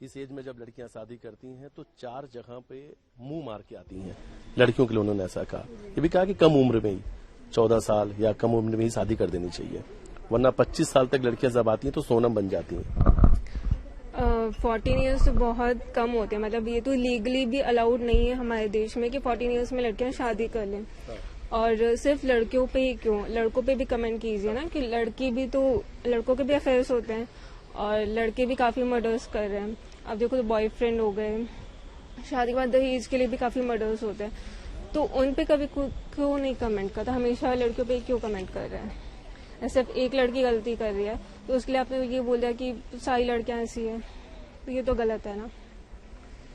इस एज में जब लड़कियां शादी करती हैं तो 4 जगह पे मुंह मार के आती हैं। लड़कियों के लिए उन्होंने ऐसा कहा, ये भी कहा कि कम उम्र में ही 14 साल या कम उम्र में ही शादी कर देनी चाहिए, वरना 25 साल तक लड़कियां जब आती हैं तो सोनम बन जाती हैं। 14 ईयर्स बहुत कम होते हैं, मतलब ये तो लीगली भी अलाउड नहीं है हमारे देश में कि 14 ईयर्स में लड़कियां शादी कर लें। और सिर्फ लड़कियों पे ही क्यों, लड़कों पे भी कमेंट कीजिए ना कि लड़की भी तो, लड़कों के भी अफेयर्स होते हैं और लड़के भी काफी मर्डर्स कर रहे हैं। अब देखो तो बॉयफ्रेंड हो गए, शादी के बाद दहेज के लिए भी काफी मर्डर्स होते हैं, तो उन पे कभी क्यों नहीं कमेंट करता, हमेशा लड़कियों पे क्यों कमेंट कर रहे हैं। सिर्फ एक लड़की गलती कर रही है तो उसके लिए आपने ये बोल दिया कि सारी लड़कियां ऐसी है, तो ये तो गलत है ना।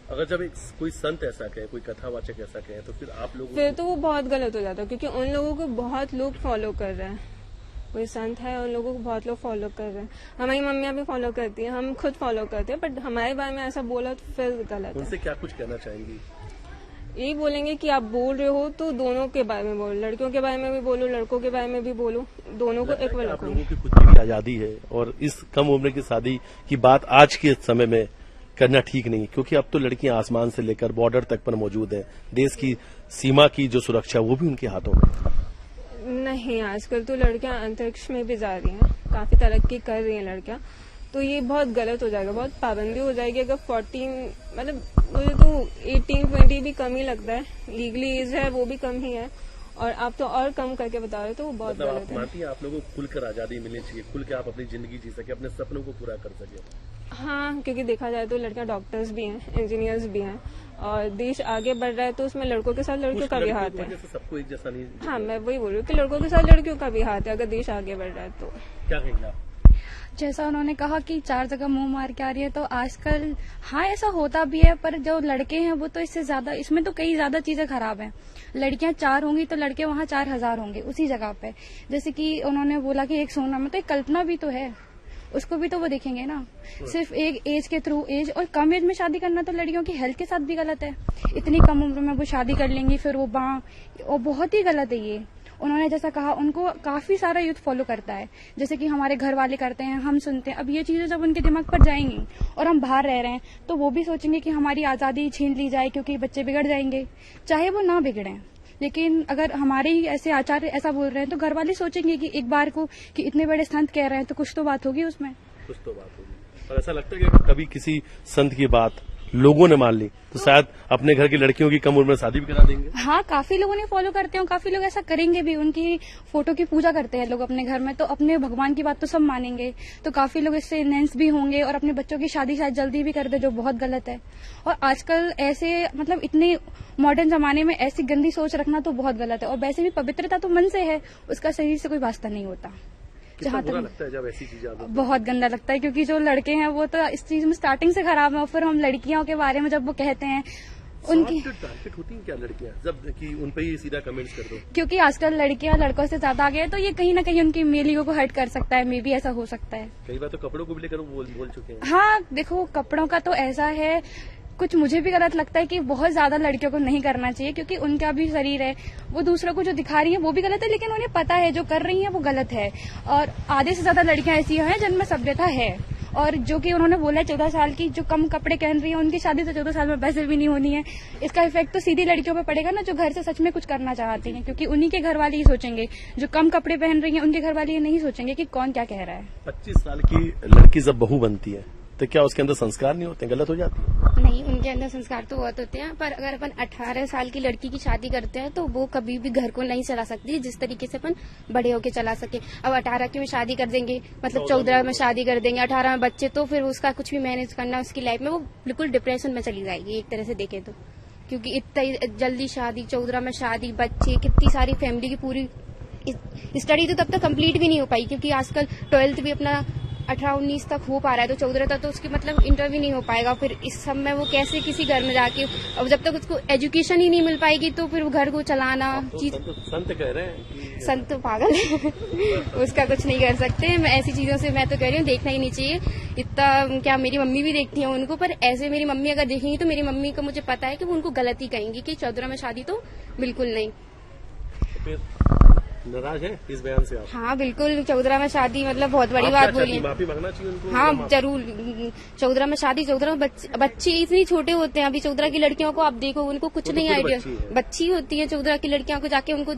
अगर जब कोई संत ऐसा कहे, कोई कथावाचक ऐसा कहे, तो फिर आप लोग फिर तो वो बहुत गलत हो जाता है, क्योंकि उन लोगों को बहुत लोग फॉलो कर रहे हैं। कोई संत है, उन लोगों को बहुत लोग फॉलो कर रहे हैं, हमारी मम्मियाँ भी फॉलो करती हैं, हम खुद फॉलो करते हैं, बट हमारे बारे में ऐसा बोला तो फिर गलत है। उनसे क्या कुछ कहना चाहेंगी? यही बोलेंगे कि आप बोल रहे हो तो दोनों के बारे में बोलो, लड़कियों के बारे में भी बोलो, लड़कों के बारे में भी बोलो, दोनों को इक्वल रखो। आप लोगों की खुद की भी आजादी है और इस कम उम्र की शादी की बात आज के समय में करना ठीक नहीं, क्योंकि अब तो लड़कियां आसमान से लेकर बॉर्डर तक पर मौजूद हैं। देश की सीमा की जो सुरक्षा वो भी उनके हाथों में नहीं। आजकल तो लड़कियां अंतरिक्ष में भी जा रही हैं, काफी तरक्की कर रही हैं लड़कियां, तो ये बहुत गलत हो जाएगा, बहुत पाबंदी हो जाएगी। अगर 14, मतलब मुझे तो 18-20 भी कम ही लगता है, लीगली एज है वो भी कम ही है, और आप तो और कम करके बता रहे हो, तो वो बहुत गलत है। मानती है आप लोगों को खुलकर आजादी मिलनी चाहिए, खुल के आप अपनी जिंदगी जी सके, अपने सपनों को पूरा कर सके। हाँ, क्योंकि देखा जाए तो लड़कियां डॉक्टर्स भी हैं, इंजीनियर्स भी हैं, और देश आगे बढ़ रहा है तो उसमें लड़कों के साथ लड़कियों का भी हाथ है। सबको एक जैसा नहीं। हाँ, मैं वही बोल रही हूँ कि लड़कों के साथ लड़कियों का भी हाथ है, अगर देश आगे बढ़ रहा है तो। क्या कहेंगे आप? जैसा उन्होंने कहा कि 4 जगह मुंह मार के आ रही है, तो आजकल हाँ ऐसा होता भी है, पर जो लड़के हैं वो तो इससे ज्यादा, इसमें तो कई ज्यादा चीजें खराब हैं। लड़कियां 4 होंगी तो लड़के वहाँ 4000 होंगे उसी जगह पे। जैसे कि उन्होंने बोला कि एक सोना में, तो एक कल्पना भी तो है, उसको भी तो वो देखेंगे ना। सिर्फ एक एज के थ्रू, एज और कम एज में शादी करना तो लड़कियों की हेल्थ के साथ भी गलत है। इतनी कम उम्र में वो शादी कर लेंगी, फिर वो और बहुत ही गलत है ये। उन्होंने जैसा कहा, उनको काफी सारा यूथ फॉलो करता है, जैसे कि हमारे घर वाले करते हैं, हम सुनते हैं। अब ये चीजें जब उनके दिमाग पर जाएंगी और हम बाहर रह रहे हैं, तो वो भी सोचेंगे कि हमारी आजादी छीन ली जाए, क्योंकि बच्चे बिगड़ जाएंगे, चाहे वो ना बिगड़े। लेकिन अगर हमारे ही ऐसे आचार्य ऐसा बोल रहे हैं तो घर वाले सोचेंगे कि एक बार को कि इतने बड़े संत कह रहे हैं तो कुछ तो बात होगी उसमें, कुछ तो बात होगी। और ऐसा लगता है कि कभी किसी संत की बात लोगों ने मान ली तो शायद अपने घर की लड़कियों की कम उम्र में शादी भी करा देंगे। हाँ, काफी लोगों ने फॉलो करते हैं, काफी लोग ऐसा करेंगे भी। उनकी फोटो की पूजा करते हैं लोग अपने घर में, तो अपने भगवान की बात तो सब मानेंगे, तो काफी लोग इससे इन्हेंस भी होंगे और अपने बच्चों की शादी शायद जल्दी भी कर दे, जो बहुत गलत है। और आजकल ऐसे, मतलब इतने मॉडर्न जमाने में ऐसी गंदी सोच रखना तो बहुत गलत है। और वैसे भी पवित्रता तो मन से है, उसका शरीर से कोई वास्ता नहीं होता। जहाँ तक लगता है जब ऐसी चीजें बहुत गंदा लगता है, क्योंकि जो लड़के हैं वो तो इस चीज में स्टार्टिंग से खराब है, और फिर हम लड़कियों के बारे में जब वो कहते हैं, उनकी टारगेट होती हैं क्या लड़कियां, जब कि उन पे ही सीधा कमेंट्स कर दो, क्योंकि आजकल लड़कियां लड़कों से ज्यादा आगे है, तो ये कहीं ना कहीं उनकी मेलियों को हर्ट कर सकता है। मे बी ऐसा हो सकता है। कई बार तो कपड़ों को भी लेकर बोल चुके हैं। हाँ, देखो कपड़ों का तो ऐसा है, कुछ मुझे भी गलत लगता है कि बहुत ज्यादा लड़कियों को नहीं करना चाहिए, क्योंकि उनका भी शरीर है, वो दूसरों को जो दिखा रही है वो भी गलत है, लेकिन उन्हें पता है जो कर रही है वो गलत है। और आधे से ज्यादा लड़कियां ऐसी हैं जिनमें सभ्यता है, और जो कि उन्होंने बोला 14 साल की जो कम कपड़े पहन रही है, उनकी शादी तो 14 साल में वैसे भी नहीं होनी है। इसका इफेक्ट तो सीधी लड़कियों पे पड़ेगा ना, जो घर से सच में कुछ करना चाहती हैं, क्योंकि उन्हीं के घर वाले ही सोचेंगे। जो कम कपड़े पहन रही हैं उनके घर वाले ये नहीं सोचेंगे कि कौन क्या कह रहा है। 25 साल की लड़की जब बहू बनती है तो क्या उसके अंदर संस्कार नहीं होते, गलत हो जाती है? नहीं, उनके अंदर संस्कार तो बहुत होते हैं, पर अगर अपन 18 साल की लड़की की शादी करते हैं तो वो कभी भी घर को नहीं चला सकती जिस तरीके से अपन बड़े होके चला सके। अब 18 की में शादी कर देंगे, मतलब 14 में शादी कर देंगे, 18 में बच्चे, तो फिर उसका कुछ भी मैनेज करना उसकी लाइफ में, वो बिल्कुल डिप्रेशन में चली जाएगी एक तरह से देखें तो। क्योंकि इतना जल्दी शादी, 14 में शादी, बच्चे, कितनी सारी फैमिली की पूरी स्टडी तो तब तक कंप्लीट भी नहीं हो पाई, क्योंकि आजकल 12th भी अपना 18-19 तक हो पा रहा है, तो 14 तक तो उसकी मतलब इंटरव्यू नहीं हो पाएगा। फिर इस सब में वो कैसे किसी घर में जाके, अब जब तक उसको एजुकेशन ही नहीं मिल पाएगी तो फिर वो घर को चलाना संत कह रहे हैं कि संत तो पागल है उसका कुछ नहीं कर सकते। मैं ऐसी चीजों से मैं तो कह रही हूँ देखना ही नहीं चाहिए इतना। क्या मेरी मम्मी भी देखती है उनको, पर ऐसे मेरी मम्मी अगर देखेंगी तो मेरी मम्मी को मुझे पता है कि वो उनको गलत ही कहेंगी कि 14 में शादी तो बिल्कुल नहीं। नाराज है इस बयान से आप? हाँ बिल्कुल, चौधरा में शादी मतलब बहुत बड़ी बात बोली। माफी मांगना चाहिए उनको? हाँ जरूर, चौधरा में शादी, चौधरा में बच्चे इतनी छोटे होते हैं। अभी चौधरा की लड़कियों को आप देखो, उनको कुछ नहीं आइडिया, बच्ची होती है चौधरा की लड़कियों को, जाके उनको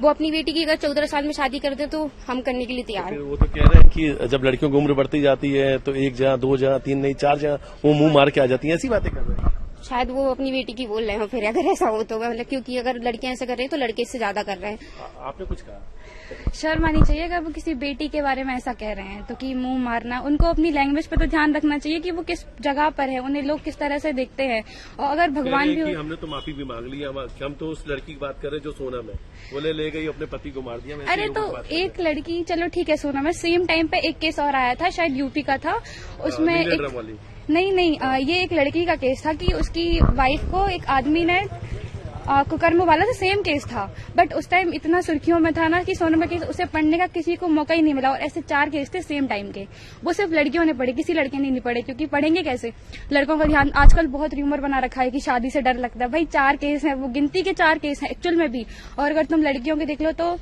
वो अपनी बेटी की अगर 14 साल में शादी कर दे तो हम करने के लिए तैयार हैं। वो तो कह रहे हैं कि जब लड़कियों की उम्र बढ़ती जाती है तो 1 जहाँ 2 जहाँ 3 नहीं 4 जहाँ वो मुंह मार के आ जाती है, ऐसी बातें कर रहे हैं। शायद वो अपनी बेटी की बोल रहे हो फिर, अगर ऐसा हो तो मतलब, क्योंकि अगर लड़कियां ऐसा कर रही हैं तो लड़के इससे ज्यादा कर रहे हैं। आपने कुछ कहा? शर्म आनी चाहिए अगर वो किसी बेटी के बारे में ऐसा कह रहे हैं तो, कि मुंह मारना। उनको अपनी लैंग्वेज पे तो ध्यान रखना चाहिए कि वो किस जगह पर है, उन्हें लोग किस तरह से देखते हैं। और अगर भगवान भी हमने तो माफी भी मांग ली, हम तो उस लड़की की बात कर रहे हैं जो सोना में बोले ले गई, अपने पति को मार दिया। अरे तो एक लड़की, चलो ठीक है, सोना में सेम टाइम पे एक केस और आया था, शायद यूपी का था, उसमें नहीं, ये एक लड़की का केस था कि उसकी वाइफ को एक आदमी ने कुकर्म वाला था, सेम केस था। बट उस टाइम इतना सुर्खियों में था ना कि सोनम का केस, उसे पढ़ने का किसी को मौका ही नहीं मिला। और ऐसे 4 केस थे सेम टाइम के, वो सिर्फ लड़कियों ने पढ़े, किसी लड़के ने नहीं पढ़े, क्योंकि पढ़ेंगे कैसे? लड़कों का ध्यान आजकल बहुत र्यूमर बना रखा है कि शादी से डर लगता है। भाई 4 केस हैं, वो गिनती के 4 केस हैं एक्चुअल में भी। और अगर तुम लड़कियों के देख लो तो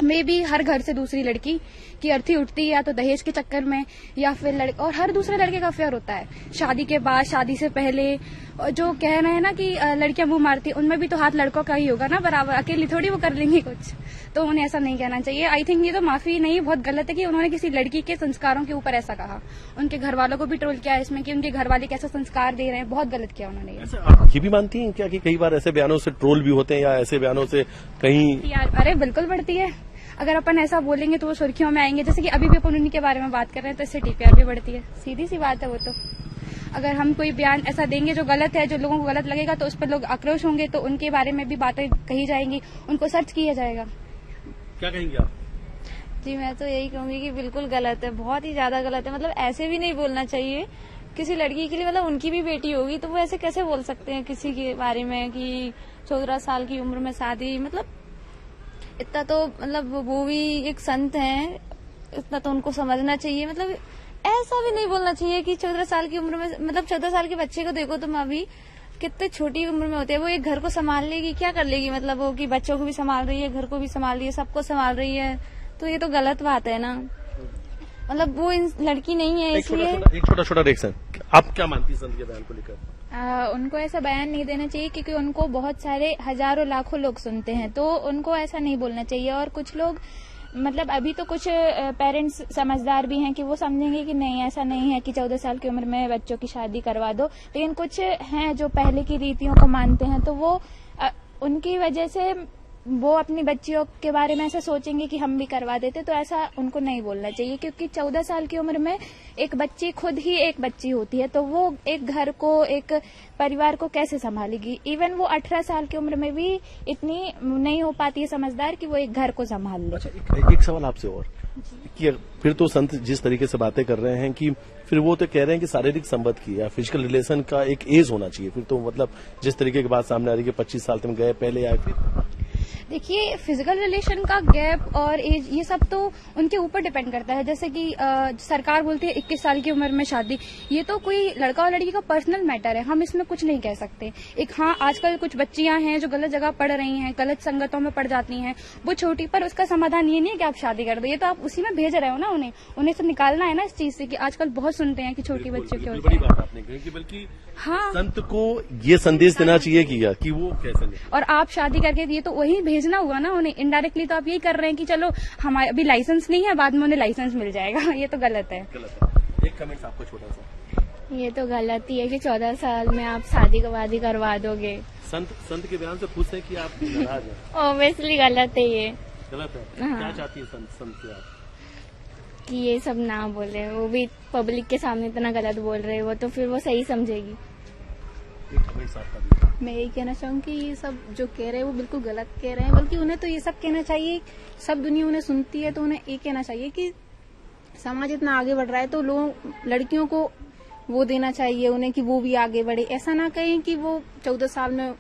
मे भी हर घर से दूसरी लड़की की अर्थी उठती है, या तो दहेज के चक्कर में, या फिर और हर दूसरे लड़के का अफेयर होता है शादी के बाद, शादी से पहले। और जो कह रहे हैं ना कि लड़कियां मुंह मारती, उनमें भी तो हाथ लड़कों का ही होगा ना बराबर, अकेली थोड़ी वो कर लेंगी कुछ। तो उन्हें ऐसा नहीं कहना चाहिए। आई थिंक ये तो माफी नहीं, बहुत गलत है कि उन्होंने किसी लड़की के संस्कारों के ऊपर ऐसा कहा। उनके घर वालों को भी ट्रोल किया इसमें कि उनके घर वाले कैसे संस्कार दे रहे हैं, बहुत गलत किया उन्होंने। आप ये भी मानती हैं क्या कि कई बार ऐसे बयानों से ट्रोल भी होते हैं, या ऐसे बयानों से कहीं? अरे बिल्कुल बढ़ती है, अगर अपन ऐसा बोलेंगे तो वो सुर्खियों में आएंगे। जैसे कि अभी भी अपन उन्हीं के बारे में बात कर रहे हैं, तो इससे टीपीआर भी बढ़ती है, सीधी सी बात है वो तो। अगर हम कोई बयान ऐसा देंगे जो गलत है, जो लोगों को गलत लगेगा, तो उस पर लोग आक्रोश होंगे, तो उनके बारे में भी बातें कही जाएंगी, उनको सर्च किया जाएगा। क्या कहेंगे आप? जी मैं तो यही कहूंगी कि बिल्कुल गलत है, बहुत ही ज्यादा गलत है। मतलब ऐसे भी नहीं बोलना चाहिए किसी लड़की के लिए, मतलब उनकी भी बेटी होगी तो वो ऐसे कैसे बोल सकते हैं किसी के बारे में कि 14 साल की उम्र में शादी। मतलब इतना तो, मतलब वो भी एक संत हैं, इतना तो उनको समझना चाहिए। मतलब ऐसा भी नहीं बोलना चाहिए कि 14 साल की उम्र में, मतलब 14 साल के बच्चे को देखो तुम, अभी कितने छोटी उम्र में होते हैं, वो एक घर को संभाल लेगी, क्या कर लेगी? मतलब वो कि बच्चों को भी संभाल रही है, घर को भी संभाल रही है, सबको संभाल रही है, तो ये तो गलत बात है ना। मतलब वो लड़की नहीं है, इसलिए एक छोटा रिएक्शन, आप क्या मानती है संत के बयान को लेकर? उनको ऐसा बयान नहीं देना चाहिए, क्योंकि उनको बहुत सारे हजारों लाखों लोग सुनते हैं, तो उनको ऐसा नहीं बोलना चाहिए। और कुछ लोग, मतलब अभी तो कुछ पेरेंट्स समझदार भी हैं कि वो समझेंगे कि नहीं, ऐसा नहीं है कि 14 साल की उम्र में बच्चों की शादी करवा दो। लेकिन कुछ हैं जो पहले की रीतियों को मानते हैं, तो वो उनकी वजह से वो अपनी बच्चियों के बारे में ऐसा सोचेंगे कि हम भी करवा देते, तो ऐसा उनको नहीं बोलना चाहिए। क्योंकि 14 साल की उम्र में एक बच्ची खुद ही एक बच्ची होती है, तो वो एक घर को, एक परिवार को कैसे संभालेगी। इवन वो 18 साल की उम्र में भी इतनी नहीं हो पाती है समझदार कि वो एक घर को संभाल ले। अच्छा, एक सवाल आपसे और कि फिर तो संत जिस तरीके से बातें कर रहे हैं कि फिर वो तो कह रहे हैं कि शारीरिक संबंध की या फिजिकल रिलेशन का एक एज होना चाहिए, फिर तो मतलब जिस तरीके की बात सामने आ रही है कि 25 साल तुम गए पहले आए फिर। देखिए, फिजिकल रिलेशन का गैप और एज, ये सब तो उनके ऊपर डिपेंड करता है। जैसे कि सरकार बोलती है 21 साल की उम्र में शादी, ये तो कोई लड़का और लड़की का पर्सनल मैटर है, हम इसमें कुछ नहीं कह सकते। एक हाँ, आजकल कुछ बच्चियां हैं जो गलत जगह पढ़ रही हैं, गलत संगतों में पड़ जाती हैं, वो छोटी, पर उसका समाधान ये नहीं है कि आप शादी कर दो, ये तो आप उसी में भेज रहे हो ना उन्हें तो निकालना है ना इस चीज से कि आजकल बहुत सुनते हैं कि छोटी बच्चियों की बड़ी बात आपने कही कि बल्कि हाँ, संत को ये संदेश देना चाहिए कि वो कैसे नहीं, और आप शादी करके दिए तो वही भेजना हुआ ना उन्हें। इनडायरेक्टली तो आप यही कर रहे हैं कि चलो हमारे अभी लाइसेंस नहीं है, बाद में उन्हें लाइसेंस मिल जाएगा, ये तो गलत है। एक कमेंट आपको छोटा सा। ये तो गलत ही है कि 14 साल में आप शादी करवा दोगे। संत के बयान से खुश है कि आप नाराज हैं? ऑब्वियसली गलत है, ये गलत है। हाँ। क्या चाहती है संत से आप? कि ये सब ना बोले, वो भी पब्लिक के सामने इतना गलत बोल रहे हैं, वो तो फिर वो सही समझेगी। मैं यही कहना चाहूंगी कि ये सब जो कह रहे हैं वो बिल्कुल गलत कह रहे हैं, बल्कि उन्हें तो ये सब कहना चाहिए, सब दुनिया उन्हें सुनती है तो उन्हें ये कहना चाहिए कि समाज इतना आगे बढ़ रहा है तो लोग, लड़कियों को वो देना चाहिए उन्हें कि वो भी आगे बढ़े। ऐसा ना कहें कि वो 14 साल में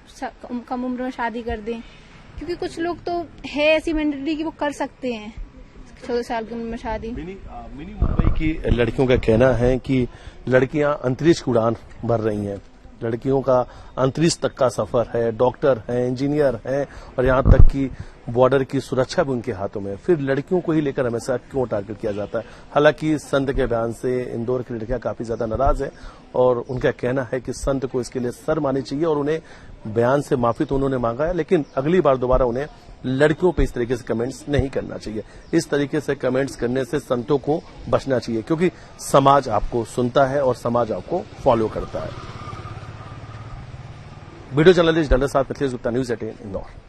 कम उम्र में शादी कर दें, क्योंकि कुछ लोग तो है ऐसी मेंटालिटी कि वो कर सकते हैं 14 साल की उम्र में शादी। मिनी मुंबई की लड़कियों का कहना है कि लड़कियां अंतरिक्ष की उड़ान भर रही हैं, लड़कियों का अंतरिक्ष तक का सफर है, डॉक्टर हैं, इंजीनियर हैं, और यहाँ तक कि बॉर्डर की सुरक्षा भी उनके हाथों में, फिर लड़कियों को ही लेकर हमेशा क्यों टारगेट किया जाता है। हालांकि संत के बयान से इंदौर की लड़कियां काफी ज्यादा नाराज है और उनका कहना है कि संत को इसके लिए सर मारनी चाहिए और उन्हें बयान से माफी तो उन्होंने मांगा है, लेकिन अगली बार दोबारा उन्हें लड़कियों पे इस तरीके से कमेंट्स नहीं करना चाहिए। इस तरीके से कमेंट्स करने से संतों को बचना चाहिए, क्योंकि समाज आपको सुनता है और समाज आपको फॉलो करता है। वीडियो जर्नलिस्ट डॉक्टर साहब पृथ्वी गुप्ता, न्यूज़ 18 इंदौर।